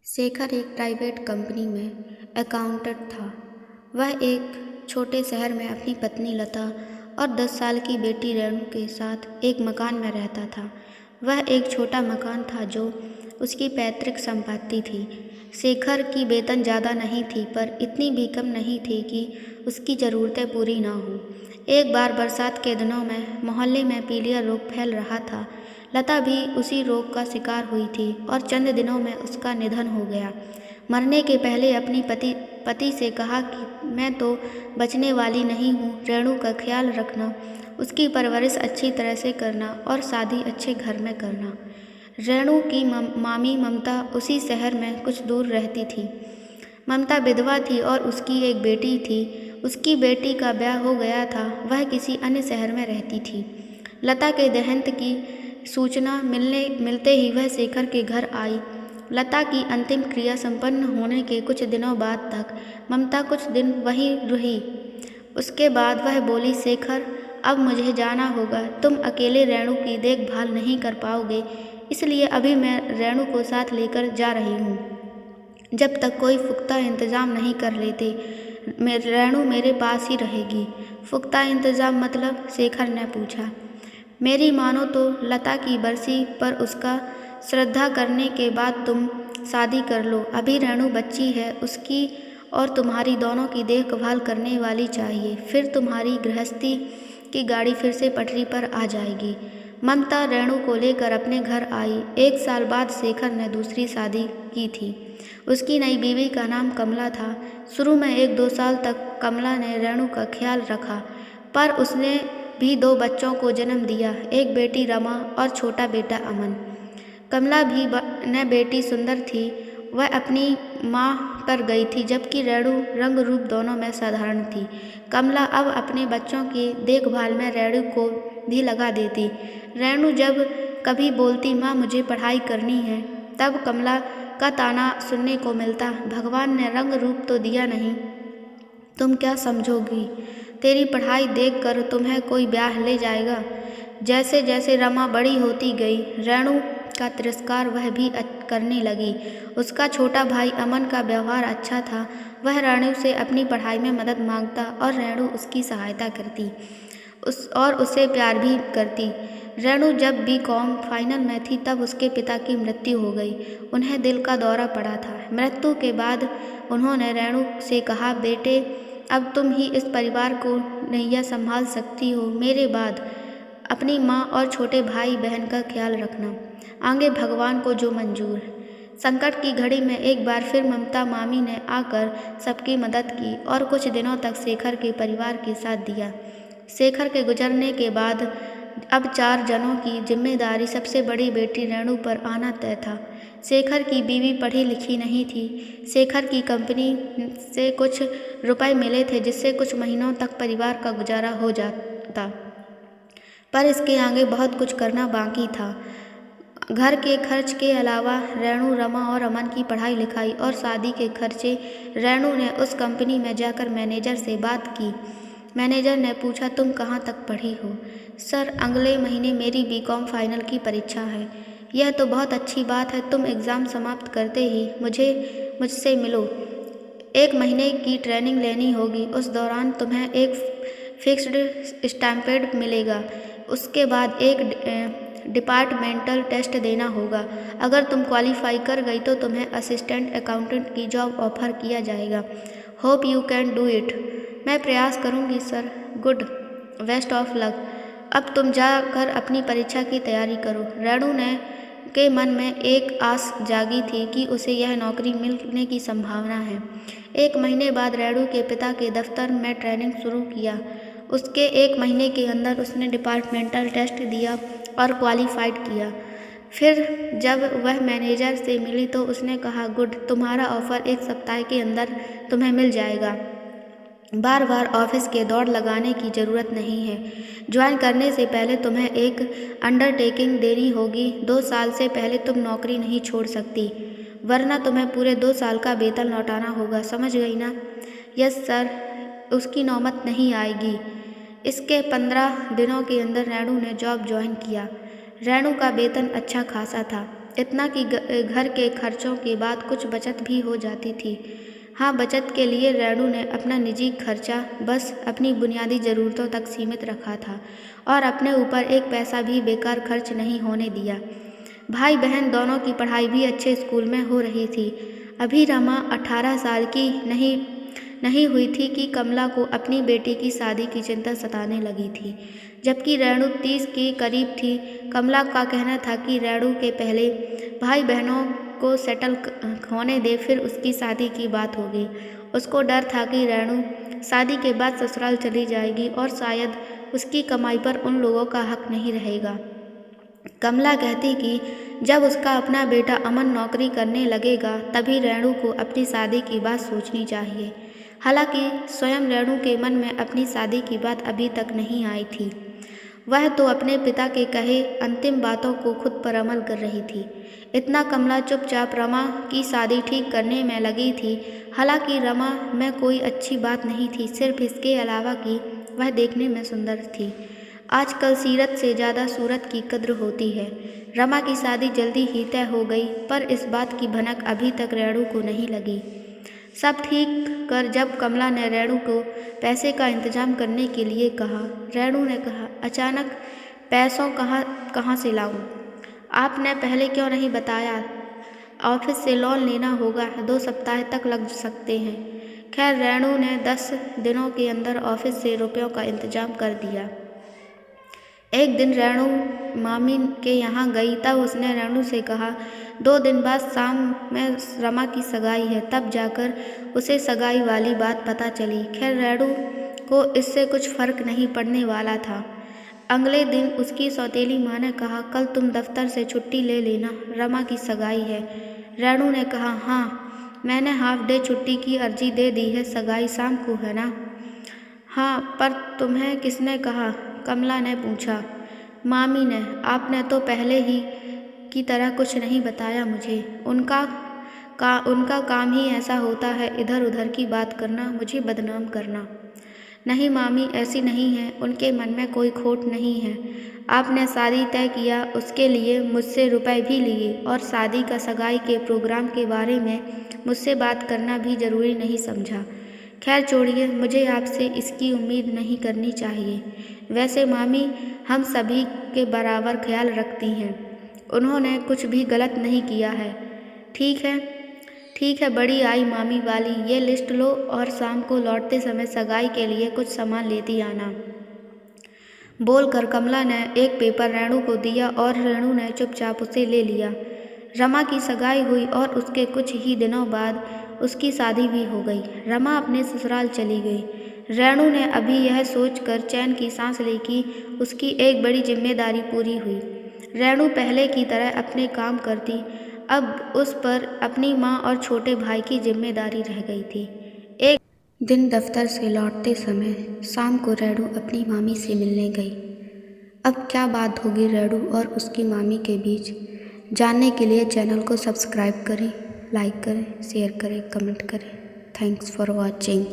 शेखर एक private company में accountant था। वह एक छोटे शहर में अपनी पत्नी लता और 10 साल की बेटी रेणु के साथ एक मकान में रहता था। वह एक छोटा मकान था जो उसकी पैतृक संपत्ति थी। शेखर की वेतन ज़्यादा नहीं थी, पर इतनी भी कम नहीं थी कि उसकी ज़रूरतें पूरी ना हो। एक बार बरसात के दिनों में मोहल्ले में पीलिया रोग फैल रहा था। लता भी उसी रोग का शिकार हुई थी और चंद दिनों में उसका निधन हो गया। मरने के पहले अपनी पति से कहा कि मैं तो बचने वाली नहीं हूँ, रेणु का ख्याल रखना, उसकी परवरिश अच्छी तरह से करना और शादी अच्छे घर में करना। रेणु की मामी ममता उसी शहर में कुछ दूर रहती थी। ममता विधवा थी और उसकी एक बेटी थी। उसकी बेटी का ब्याह हो गया था, वह किसी अन्य शहर में रहती थी। लता के देहांत की सूचना मिलते ही वह शेखर के घर आई। लता की अंतिम क्रिया संपन्न होने के कुछ दिनों बाद तक ममता कुछ दिन वहीं रही। उसके बाद वह बोली, शेखर, अब मुझे जाना होगा। तुम अकेले रेणु की देखभाल नहीं कर पाओगे, इसलिए अभी मैं रेणु को साथ लेकर जा रही हूँ। जब तक कोई पुख्ता इंतजाम नहीं कर लेते, रेणु मेरे पास ही रहेगी। पुख्ता इंतजाम मतलब? शेखर ने पूछा। मेरी मानो तो लता की बरसी पर उसका श्रद्धा करने के बाद तुम शादी कर लो। अभी रेणु बच्ची है, उसकी और तुम्हारी दोनों की देखभाल करने वाली चाहिए। फिर तुम्हारी गृहस्थी की गाड़ी फिर से पटरी पर आ जाएगी। ममता रेणु को लेकर अपने घर आई। 1 साल बाद शेखर ने दूसरी शादी की थी। उसकी नई बीवी का नाम कमला था। शुरू में 1-2 साल तक कमला ने रेणु का ख्याल रखा, पर उसने भी 2 बच्चों को जन्म दिया, एक बेटी रमा और छोटा बेटा अमन। कमला भी ने बेटी सुंदर थी। वह अपनी माँ पर गई थी, जबकि रेणु रंग रूप दोनों में साधारण थी। कमला अब अपने बच्चों की देखभाल में रेणु को भी लगा देती। रेणु जब कभी बोलती, माँ मुझे पढ़ाई करनी है, तब कमला का ताना सुनने को मिलता, भगवान ने रंग रूप तो दिया नहीं, तुम क्या समझोगी? तेरी पढ़ाई देखकर तुम्हें कोई ब्याह ले जाएगा। जैसे जैसे रमा बड़ी होती गई, रेणु का तिरस्कार वह भी करने लगी। उसका छोटा भाई अमन का व्यवहार अच्छा था। वह रेणु से अपनी पढ़ाई में मदद मांगता और रेणु उसकी सहायता करती और उसे प्यार भी करती। रेणु जब BCom फाइनल में थी तब उसके पिता की मृत्यु हो गई। उन्हें दिल का दौरा पड़ा था। मृत्यु के बाद उन्होंने रेणु से कहा, बेटे, अब तुम ही इस परिवार को नैया संभाल सकती हो। मेरे बाद अपनी माँ और छोटे भाई बहन का ख्याल रखना, आगे भगवान को जो मंजूर। संकट की घड़ी में एक बार फिर ममता मामी ने आकर सबकी मदद की और कुछ दिनों तक शेखर के परिवार के साथ दिया। शेखर के गुजरने के बाद अब 4 जनों की जिम्मेदारी सबसे बड़ी बेटी रेणु पर आना तय था। शेखर की बीवी पढ़ी लिखी नहीं थी। शेखर की कंपनी से कुछ रुपए मिले थे, जिससे कुछ महीनों तक परिवार का गुजारा हो जाता, पर इसके आगे बहुत कुछ करना बाकी था। घर के खर्च के अलावा रेणु, रमा और अमन की पढ़ाई लिखाई और शादी के खर्चे। रेणु ने उस कंपनी में जाकर मैनेजर से बात की। मैनेजर ने पूछा, तुम कहाँ तक पढ़ी हो? सर, अगले महीने मेरी BCom फाइनल की परीक्षा है। यह तो बहुत अच्छी बात है। तुम एग्ज़ाम समाप्त करते ही मुझसे मिलो। 1 महीने की ट्रेनिंग लेनी होगी। उस दौरान तुम्हें एक फिक्स्ड स्टाइपेंड मिलेगा। उसके बाद एक डिपार्टमेंटल टेस्ट देना होगा। अगर तुम क्वालिफाई कर गई तो तुम्हें असिस्टेंट अकाउंटेंट की जॉब ऑफर किया जाएगा। Hope you can do it. मैं प्रयास करूंगी sir. Good, best of luck. अब तुम जाकर अपनी परीक्षा की तैयारी करो। रेणु के मन में एक आस जागी थी कि उसे यह नौकरी मिलने की संभावना है। 1 महीने बाद रेणु के पिता के दफ्तर में ट्रेनिंग शुरू किया। उसके 1 महीने के अंदर उसने डिपार्टमेंटल टेस्ट दिया और क्वालिफाइड किया। फिर जब वह मैनेजर से मिली तो उसने कहा, गुड, तुम्हारा ऑफर 1 सप्ताह के अंदर तुम्हें मिल जाएगा। बार बार ऑफिस के दौड़ लगाने की ज़रूरत नहीं है। ज्वाइन करने से पहले तुम्हें एक अंडरटेकिंग देनी होगी। 2 साल से पहले तुम नौकरी नहीं छोड़ सकती, वरना तुम्हें पूरे 2 साल का वेतन लौटाना होगा। समझ गई ना? Yes sir. उसकी नौबत नहीं आएगी। इसके 15 दिनों के अंदर रेणु ने जॉब ज्वाइन किया। रेणु का वेतन अच्छा खासा था। इतना कि घर के खर्चों के बाद कुछ बचत भी हो जाती थी। हाँ, बचत के लिए रेणु ने अपना निजी खर्चा बस अपनी बुनियादी ज़रूरतों तक सीमित रखा था और अपने ऊपर एक पैसा भी बेकार खर्च नहीं होने दिया। भाई बहन दोनों की पढ़ाई भी अच्छे स्कूल में हो रही थी। अभी रमा 18 साल की नहीं हुई थी कि कमला को अपनी बेटी की शादी की चिंता सताने लगी थी, जबकि रेणु 30 के करीब थी। कमला का कहना था कि रेणु के पहले भाई बहनों को सेटल होने दे, फिर उसकी शादी की बात होगी। उसको डर था कि रेणु शादी के बाद ससुराल चली जाएगी और शायद उसकी कमाई पर उन लोगों का हक नहीं रहेगा। कमला कहती कि जब उसका अपना बेटा अमन नौकरी करने लगेगा तभी रेणु को अपनी शादी की बात सोचनी चाहिए। हालांकि स्वयं रेणु के मन में अपनी शादी की बात अभी तक नहीं आई थी। वह तो अपने पिता के कहे अंतिम बातों को खुद पर अमल कर रही थी। इतना कमला चुपचाप रमा की शादी ठीक करने में लगी थी। हालांकि रमा में कोई अच्छी बात नहीं थी, सिर्फ इसके अलावा कि वह देखने में सुंदर थी। आजकल सीरत से ज़्यादा सूरत की कद्र होती है। रमा की शादी जल्दी ही तय हो गई, पर इस बात की भनक अभी तक रेणु को नहीं लगी। सब ठीक कर जब कमला ने रेणु को पैसे का इंतजाम करने के लिए कहा, रेणु ने कहा, अचानक पैसों कहाँ से लाऊं? आपने पहले क्यों नहीं बताया? ऑफिस से लोन लेना होगा, 2 सप्ताह तक लग सकते हैं। खैर, रेणु ने 10 दिनों के अंदर ऑफिस से रुपयों का इंतजाम कर दिया। एक दिन रेणु मामी के यहाँ गई, तब उसने रेणु से कहा 2 दिन बाद शाम में रमा की सगाई है। तब जाकर उसे सगाई वाली बात पता चली। खैर, रेणु को इससे कुछ फर्क नहीं पड़ने वाला था। अगले दिन उसकी सौतेली माँ ने कहा, कल तुम दफ्तर से छुट्टी ले लेना, रमा की सगाई है। रेणु ने कहा, हाँ, मैंने हाफ डे छुट्टी की अर्जी दे दी है, सगाई शाम को है ना? हाँ, पर तुम्हें किसने कहा? कमला ने पूछा। मामी ने। आपने तो पहले ही की तरह कुछ नहीं बताया मुझे। उनका काम ही ऐसा होता है, इधर उधर की बात करना, मुझे बदनाम करना। नहीं मामी, ऐसी नहीं है, उनके मन में कोई खोट नहीं है। आपने शादी तय किया, उसके लिए मुझसे रुपए भी लिए और शादी का सगाई के प्रोग्राम के बारे में मुझसे बात करना भी ज़रूरी नहीं समझा। खैर छोड़िए, मुझे आपसे इसकी उम्मीद नहीं करनी चाहिए। वैसे मामी हम सभी के बराबर ख्याल रखती हैं, उन्होंने कुछ भी गलत नहीं किया है। ठीक है, बड़ी आई मामी वाली, ये लिस्ट लो और शाम को लौटते समय सगाई के लिए कुछ सामान लेती आना। बोलकर कमला ने एक पेपर रेणु को दिया और रेणु ने चुपचाप उसे ले लिया। रमा की सगाई हुई और उसके कुछ ही दिनों बाद उसकी शादी भी हो गई। रमा अपने ससुराल चली गई। रेणु ने अभी यह सोचकर चैन की सांस ली कि उसकी एक बड़ी जिम्मेदारी पूरी हुई। रेणु पहले की तरह अपने काम करती, अब उस पर अपनी माँ और छोटे भाई की जिम्मेदारी रह गई थी। एक दिन दफ्तर से लौटते समय शाम को रेणु अपनी मामी से मिलने गई। अब क्या बात होगी रेणु और उसकी मामी के बीच, जानने के लिए चैनल को सब्सक्राइब करें, लाइक करें, शेयर करें, कमेंट करें। Thanks for watching.